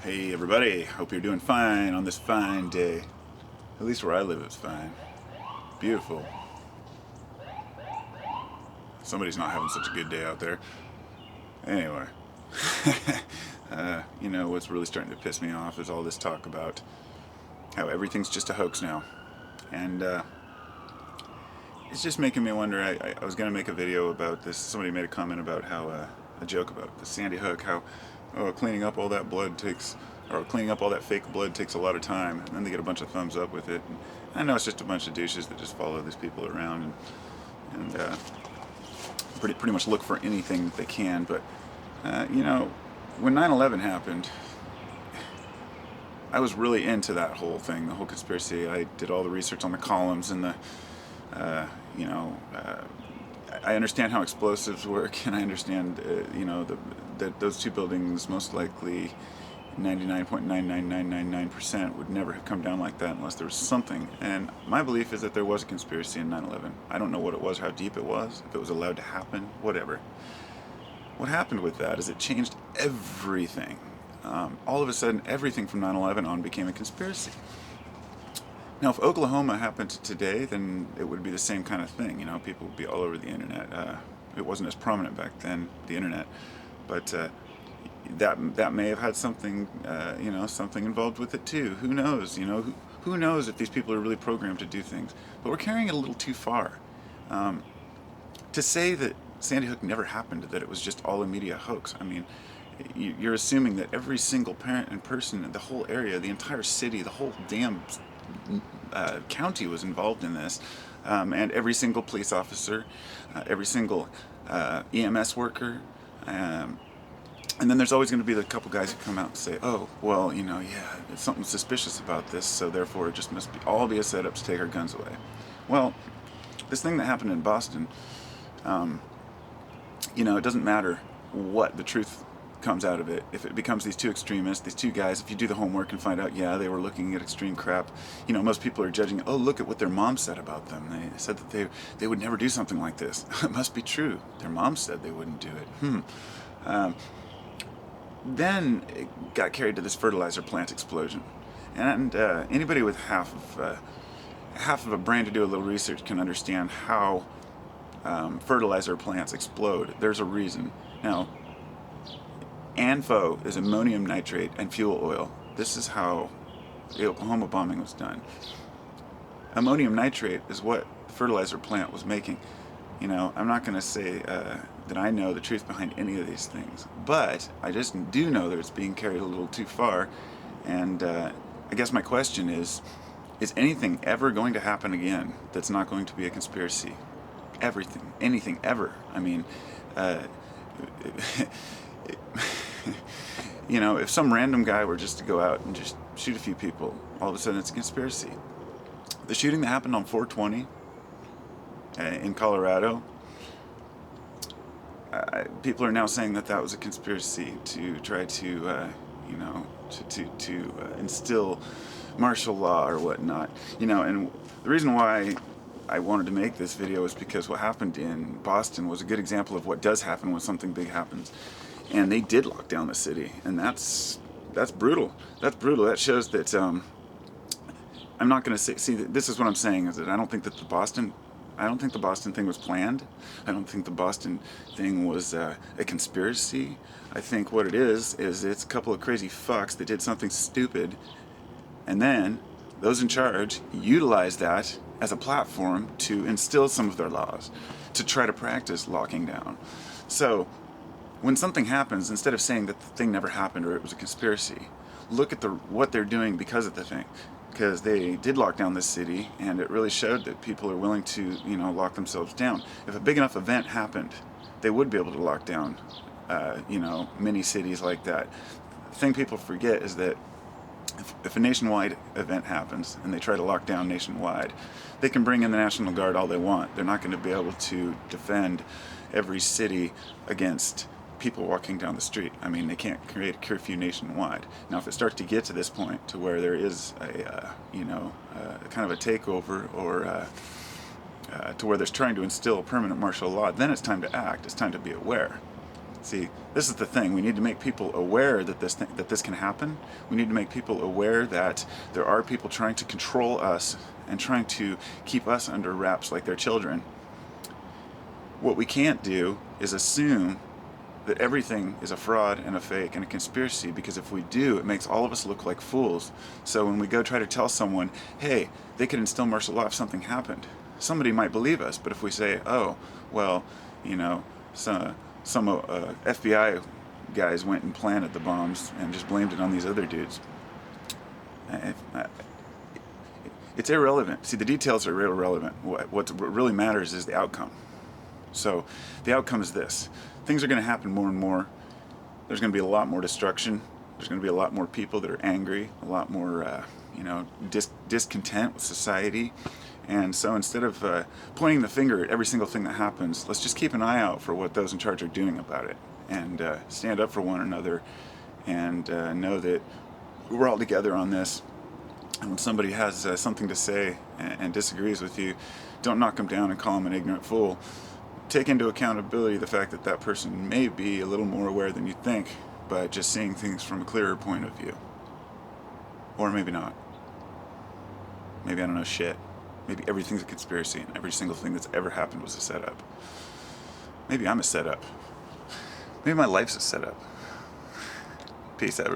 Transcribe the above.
Hey everybody, hope you're doing fine on this fine day. At least where I live it's fine. Beautiful. Somebody's not having such a good day out there. Anyway, what's really starting to piss me off is all this talk about how everything's just a hoax now. And it's just making me wonder. I was going to make a video about this. Somebody made a comment about how, a joke about the Sandy Hook, how cleaning up all that blood takes, or cleaning up all that fake blood takes a lot of time, and then they get a bunch of thumbs up with it. And I know it's just a bunch of douches that just follow these people around and pretty much look for anything that they can. But when 9/11 happened, I was really into that whole thing, the whole conspiracy. I did all the research on the columns and uh, you know, uh, I understand how explosives work, and I understand, that those two buildings most likely 99.99999% would never have come down like that unless there was something. And my belief is that there was a conspiracy in 9/11. I don't know what it was, how deep it was, if it was allowed to happen, whatever. What happened with that is it changed everything. All of a sudden, everything from 9/11 on became a conspiracy. Now, if Oklahoma happened today, then it would be the same kind of thing. People would be all over the internet. It wasn't as prominent back then, the internet, but that may have had something, something involved with it too. Who knows? Who knows if these people are really programmed to do things? But we're carrying it a little too far. To say that Sandy Hook never happened, that it was just all a media hoax. I mean, you're assuming that every single parent and person in the whole area, the entire city, the whole damn county was involved in this, and every single police officer, every single EMS worker, and then there's always going to be the couple guys who come out and say, "Oh, well, there's something suspicious about this, so therefore it just must all be a setup to take our guns away." Well, this thing that happened in Boston, it doesn't matter what the truth comes out of it. If it becomes these two extremists, these two guys, if you do the homework and find out, yeah, they were looking at extreme crap, most people are judging, oh, look at what their mom said about them. They said that they would never do something like this. It must be true. Their mom said they wouldn't do it. Then it got carried to this fertilizer plant explosion. And anybody with half of a brain to do a little research can understand how fertilizer plants explode. There's a reason. Now, ANFO is ammonium nitrate and fuel oil. This is how the Oklahoma bombing was done. Ammonium nitrate is what the fertilizer plant was making. I'm not going to say that I know the truth behind any of these things, but I just do know that it's being carried a little too far. And I guess my question is anything ever going to happen again that's not going to be a conspiracy? Everything, anything, ever. I mean, if some random guy were just to go out and just shoot a few people, all of a sudden it's a conspiracy. The shooting that happened on 4/20 in Colorado, people are now saying that was a conspiracy to try to, to instill martial law or whatnot. And the reason why I wanted to make this video is because what happened in Boston was a good example of what does happen when something big happens. And they did lock down the city, and that's brutal. That's brutal. That shows that I'm not going to say. See, this is what I'm saying is that I don't think the Boston thing was planned. I don't think the Boston thing was a conspiracy. I think what it is it's a couple of crazy fucks that did something stupid, and then those in charge utilized that as a platform to instill some of their laws, to try to practice locking down. So when something happens, instead of saying that the thing never happened or it was a conspiracy, look at what they're doing because of the thing. Because they did lock down this city, and it really showed that people are willing to, lock themselves down. If a big enough event happened, they would be able to lock down, many cities like that. The thing people forget is that if a nationwide event happens and they try to lock down nationwide, they can bring in the National Guard all they want. They're not going to be able to defend every city against people walking down the street. I mean, they can't create a curfew nationwide. Now, if it starts to get to this point to where there is a kind of a takeover, or to where there's trying to instill permanent martial law, then it's time to act. It's time to be aware. See, this is the thing. We need to make people aware that this can happen. We need to make people aware that there are people trying to control us and trying to keep us under wraps like their children. What we can't do is assume that everything is a fraud and a fake and a conspiracy, because if we do, it makes all of us look like fools. So when we go try to tell someone, hey, they could instill martial law if something happened, somebody might believe us. But if we say, oh, well, you know, some FBI guys went and planted the bombs and just blamed it on these other dudes, it's irrelevant. See, the details are irrelevant. What really matters is the outcome. So the outcome is this. Things are going to happen more and more. There's going to be a lot more destruction. There's going to be a lot more people that are angry, a lot more discontent with society. And so instead of pointing the finger at every single thing that happens, let's just keep an eye out for what those in charge are doing about it, and stand up for one another, and know that we're all together on this. And when somebody has something to say and disagrees with you, don't knock them down and call them an ignorant fool. Take into accountability the fact that that person may be a little more aware than you think, but just seeing things from a clearer point of view. Or maybe not. Maybe I don't know shit. Maybe everything's a conspiracy and every single thing that's ever happened was a setup. Maybe I'm a setup. Maybe my life's a setup. Peace out, everybody.